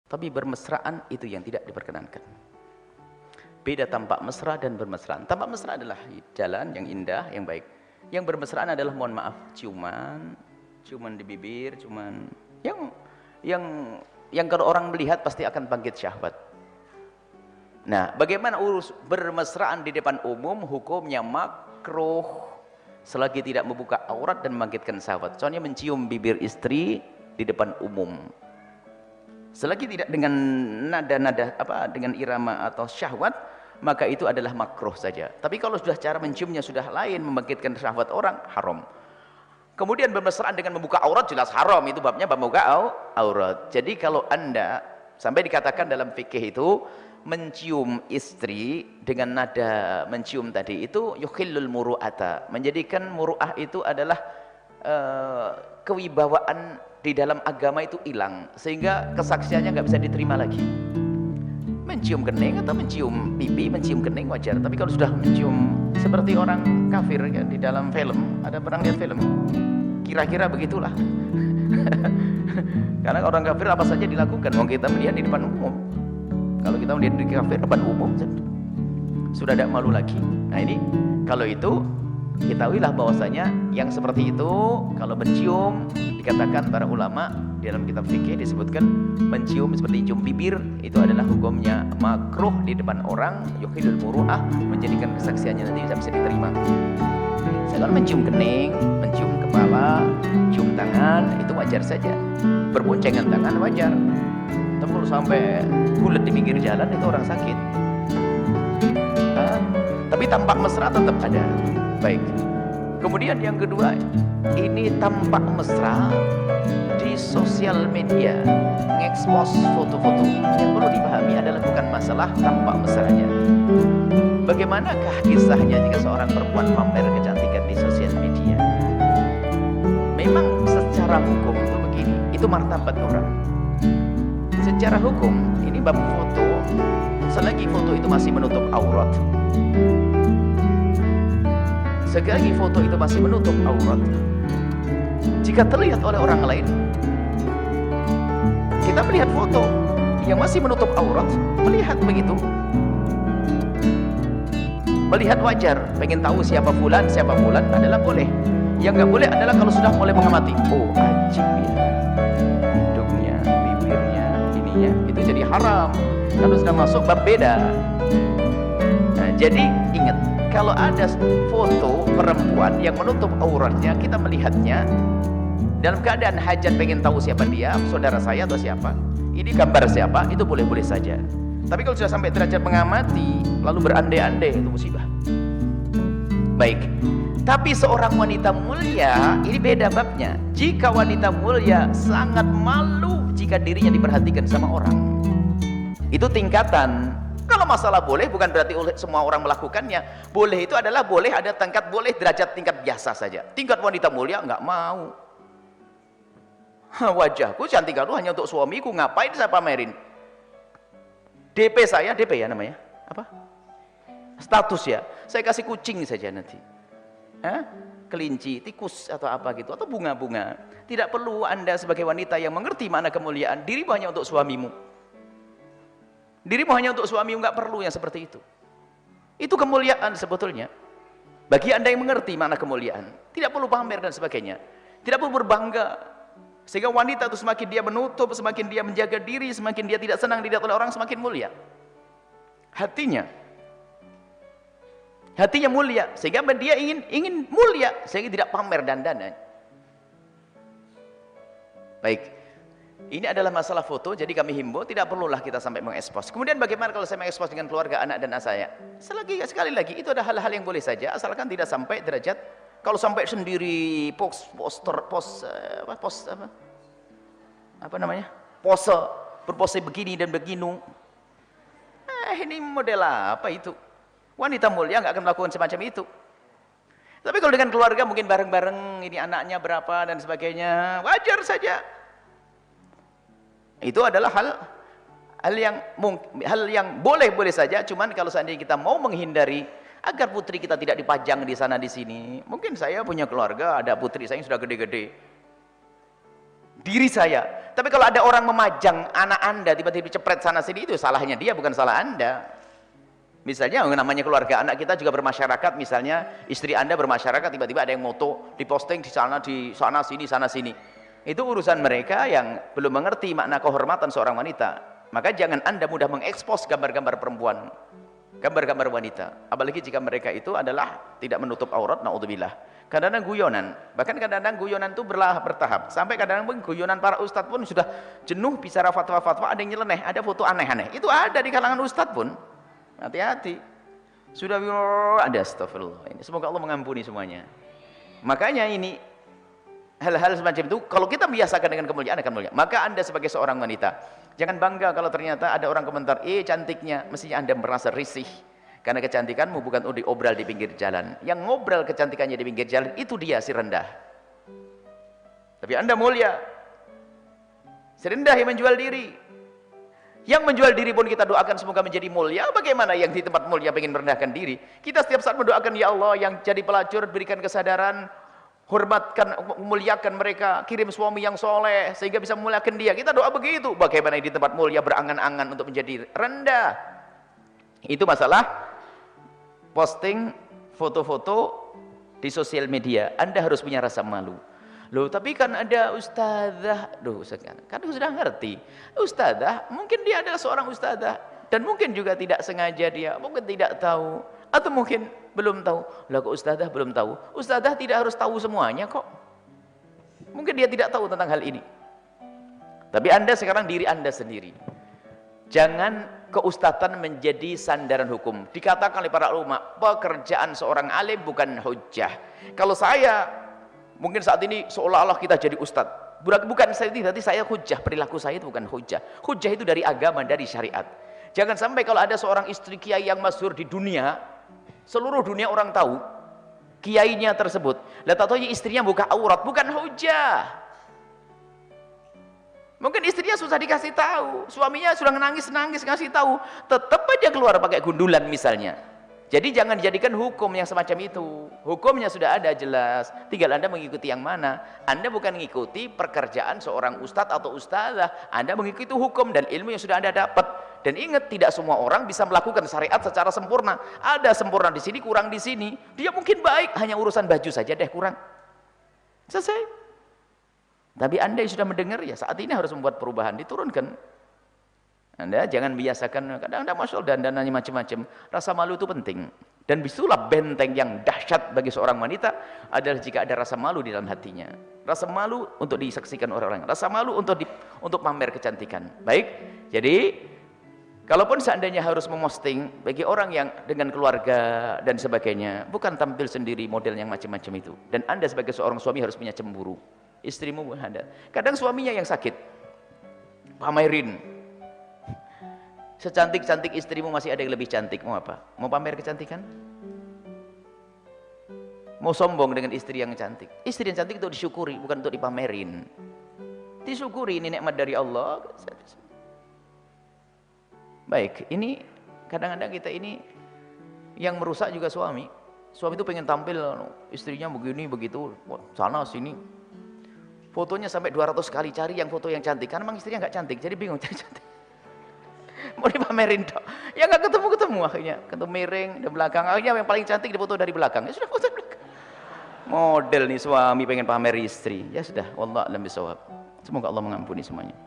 Tapi bermesraan itu yang tidak diperkenankan. Beda tampak mesra dan bermesraan. Tampak mesra adalah jalan yang indah, yang baik. Yang bermesraan adalah mohon maaf, ciuman di bibir, ciuman yang kalau orang melihat pasti akan bangkit syahwat. Nah, bagaimana urus bermesraan di depan umum? Hukumnya makruh selagi tidak membuka aurat dan membangkitkan syahwat. Soalnya mencium bibir istri di depan umum, selagi tidak dengan nada-nada dengan irama atau syahwat, maka itu adalah makruh saja. Tapi kalau sudah cara menciumnya sudah lain, membangkitkan syahwat orang, haram. Kemudian bermesraan dengan membuka aurat jelas haram, itu babnya bab membuka aurat. Jadi kalau Anda sampai dikatakan dalam fikih itu mencium istri dengan nada mencium tadi itu yukhillul muru'ata, menjadikan muru'ah itu adalah kewibawaan di dalam agama itu hilang, sehingga kesaksiannya nggak bisa diterima lagi. Mencium kening atau mencium pipi, mencium kening wajar, tapi kalau sudah mencium seperti orang kafir ya, di dalam film, ada pernah lihat film? Kira-kira begitulah. Karena orang kafir apa saja dilakukan, wong kita melihat di depan umum. Kalau kita melihat di kafir depan umum sudah tidak malu lagi. Nah ini kalau itu ketahuilah bahwasanya yang seperti itu kalau mencium, dikatakan para ulama di dalam kitab fikih disebutkan mencium seperti cium bibir itu adalah hukumnya makruh di depan orang, yukhilul muru'ah, menjadikan kesaksiannya nanti bisa diterima. Kalau mencium kening, mencium kepala, cium tangan itu wajar saja, berboncengan tangan wajar. Tapi kalau sampai bulat di pinggir jalan itu orang sakit. Tapi tampak mesra tetap ada. Baik. Kemudian yang kedua, ini tampak mesra di sosial media, ngekspos foto-foto. Yang perlu dipahami adalah bukan masalah tampak mesranya. Bagaimanakah kisahnya jika seorang perempuan pamer kecantikan di sosial media? Memang secara hukum itu begini, itu martabat orang. Secara hukum, ini bab foto, selagi foto itu masih menutup aurat, selagi foto itu masih menutup aurat, jika terlihat oleh orang lain, kita melihat foto yang masih menutup aurat, melihat begitu, melihat wajar, pengen tahu siapa fulan adalah boleh. Yang nggak boleh adalah kalau sudah mulai mengamati, oh ajib ya, hidungnya, bibirnya, ininya, itu jadi haram. Kalau sudah masuk bab beda. Nah, jadi ingat, kalau ada foto perempuan yang menutup auratnya, kita melihatnya dalam keadaan hajat, pengen tahu siapa dia, saudara saya atau siapa, ini gambar siapa, itu boleh-boleh saja. Tapi kalau sudah sampai derajat mengamati lalu berandai-andai, itu musibah. Baik. Tapi seorang wanita mulia, ini beda babnya. Jika wanita mulia sangat malu jika dirinya diperhatikan sama orang, itu tingkatan. Kalau masalah boleh bukan berarti semua orang melakukannya. Boleh itu adalah boleh ada tingkat boleh, derajat tingkat biasa saja. Tingkat wanita mulia nggak mau. Wajahku cantik aku hanya untuk suamiku, ngapain saya pamerin? DP saya, DP ya namanya apa? Status ya. Saya kasih kucing saja nanti. Kelinci, tikus atau apa gitu, atau bunga-bunga. Tidak perlu Anda sebagai wanita yang mengerti makna kemuliaan, dirimu hanya untuk suamimu. Dirimu hanya untuk suamimu, nggak perlu yang seperti itu. Itu kemuliaan sebetulnya. Bagi Anda yang mengerti makna kemuliaan, tidak perlu pamer dan sebagainya. Tidak perlu berbangga. Sehingga wanita itu semakin dia menutup, semakin dia menjaga diri, semakin dia tidak senang dilihat oleh orang, semakin mulia. Hatinya mulia, sehingga dia ingin mulia, sehingga tidak pamer dandanan. Baik, ini adalah masalah foto, jadi kami himbau tidak perlulah kita sampai mengekspos. Kemudian bagaimana kalau saya mengekspos dengan keluarga, anak dan saya? Sekali lagi itu ada hal-hal yang boleh saja, asalkan tidak sampai derajat. Kalau sampai sendiri pose berpose begini dan begini, ini model apa itu? Wanita mulia nggak akan melakukan semacam itu. Tapi kalau dengan keluarga mungkin bareng-bareng, ini anaknya berapa dan sebagainya, wajar saja. Itu adalah hal yang boleh saja. Cuman kalau seandainya kita mau menghindari agar putri kita tidak dipajang di sana di sini, mungkin saya punya keluarga, ada putri saya yang sudah gede-gede, diri saya, Tapi kalau ada orang memajang anak Anda tiba-tiba cepret sana sini, itu salahnya dia, bukan salah Anda. Misalnya namanya keluarga, anak kita juga bermasyarakat, misalnya istri Anda bermasyarakat, tiba-tiba ada yang moto diposting di sana sini sana sini. Itu urusan mereka yang belum mengerti makna kehormatan seorang wanita. Maka jangan Anda mudah mengekspos gambar-gambar perempuan, gambar-gambar wanita, apalagi jika mereka itu adalah tidak menutup aurat, naudzubillah. Kadang-kadang guyonan, bahkan kadang-kadang guyonan itu bertahap, sampai kadang-kadang guyonan para ustadz pun sudah jenuh bicara fatwa-fatwa, ada yang nyeleneh, ada foto aneh-aneh, itu ada di kalangan ustadz pun. Hati-hati, sudah ada, astagfirullah. Ini semoga Allah mengampuni semuanya. Makanya ini hal-hal semacam itu kalau kita biasakan dengan kemuliaan akan mulia. Maka Anda sebagai seorang wanita jangan bangga kalau ternyata ada orang komentar, cantiknya, mestinya Anda merasa risih. Karena kecantikanmu bukan untuk diobral di pinggir jalan. Yang ngobral kecantikannya di pinggir jalan, itu dia si rendah. Tapi Anda mulia. Si rendah yang menjual diri. Yang menjual diri pun kita doakan semoga menjadi mulia. Bagaimana yang di tempat mulia ingin merendahkan diri? Kita setiap saat mendoakan, ya Allah yang jadi pelacur berikan kesadaran, hormatkan, muliakan mereka, kirim suami yang soleh sehingga bisa memuliakan dia. Kita doa begitu. Bagaimana di tempat mulia berangan-angan untuk menjadi rendah? Itu masalah posting foto-foto di sosial media. Anda harus punya rasa malu. Loh, tapi kan ada ustadzah. Duh, kan sudah ngerti. Ustadzah, mungkin dia adalah seorang ustadzah dan mungkin juga tidak sengaja dia, mungkin tidak tahu atau mungkin belum tahu. Lah kok ustadzah belum tahu? Ustadzah tidak harus tahu semuanya kok. Mungkin dia tidak tahu tentang hal ini. Tapi Anda sekarang diri Anda sendiri. Jangan keustatan menjadi sandaran hukum. Dikatakan oleh para ulama, pekerjaan seorang alim bukan hujjah. Kalau saya, mungkin saat ini seolah-olah kita jadi ustadz. Bukan saya, berarti saya hujjah. Perilaku saya itu bukan hujjah. Hujjah itu dari agama, dari syariat. Jangan sampai kalau ada seorang istri kiai yang masyhur di dunia, seluruh dunia orang tahu, kiainya tersebut. Lah tahu istrinya buka aurat, bukan hujjah. Mungkin istrinya susah dikasih tahu, suaminya sudah nangis-nangis ngasih tahu, tetap aja keluar pakai gundulan misalnya. Jadi jangan dijadikan hukum yang semacam itu. Hukumnya sudah ada jelas, tinggal Anda mengikuti yang mana. Anda bukan mengikuti pekerjaan seorang ustadz atau ustazah, Anda mengikuti hukum dan ilmu yang sudah Anda dapat. Dan ingat, tidak semua orang bisa melakukan syariat secara sempurna. Ada sempurna di sini, kurang di sini. Dia mungkin baik, hanya urusan baju saja deh kurang. Selesai. Tapi Anda yang sudah mendengar, ya saat ini harus membuat perubahan, diturunkan. Anda jangan biasakan, kadang Anda masuk dandanannya macam-macam. Rasa malu itu penting. Dan itulah benteng yang dahsyat bagi seorang wanita adalah jika ada rasa malu di dalam hatinya. Rasa malu untuk disaksikan orang-orang. Rasa malu untuk pamer kecantikan. Baik, jadi kalaupun seandainya harus memosting bagi orang yang dengan keluarga dan sebagainya, bukan tampil sendiri model yang macam-macam itu. Dan Anda sebagai seorang suami harus punya cemburu. Istrimu Anda. Kadang suaminya yang sakit, pamerin. Secantik-cantik istrimu masih ada yang lebih cantik. Mau apa? Mau pamer kecantikan? Mau sombong dengan istri yang cantik? Istri yang cantik itu disyukuri, bukan untuk dipamerin. Disyukuri, ini nikmat dari Allah. Baik, ini kadang-kadang kita ini yang merusak juga suami. Suami itu pengen tampil, istrinya begini begitu, sana sini. Fotonya sampai 200 kali cari yang foto yang cantik, karena memang istrinya nggak cantik, jadi bingung cari cantik. Mau dipamerin dong, ya nggak ketemu akhirnya, ketemu miring di belakang, akhirnya yang paling cantik difoto dari belakang, ya sudah foto dari belakang. Model nih suami pengen pamer istri, ya sudah, wallah alam bisawab. Semoga Allah mengampuni semuanya.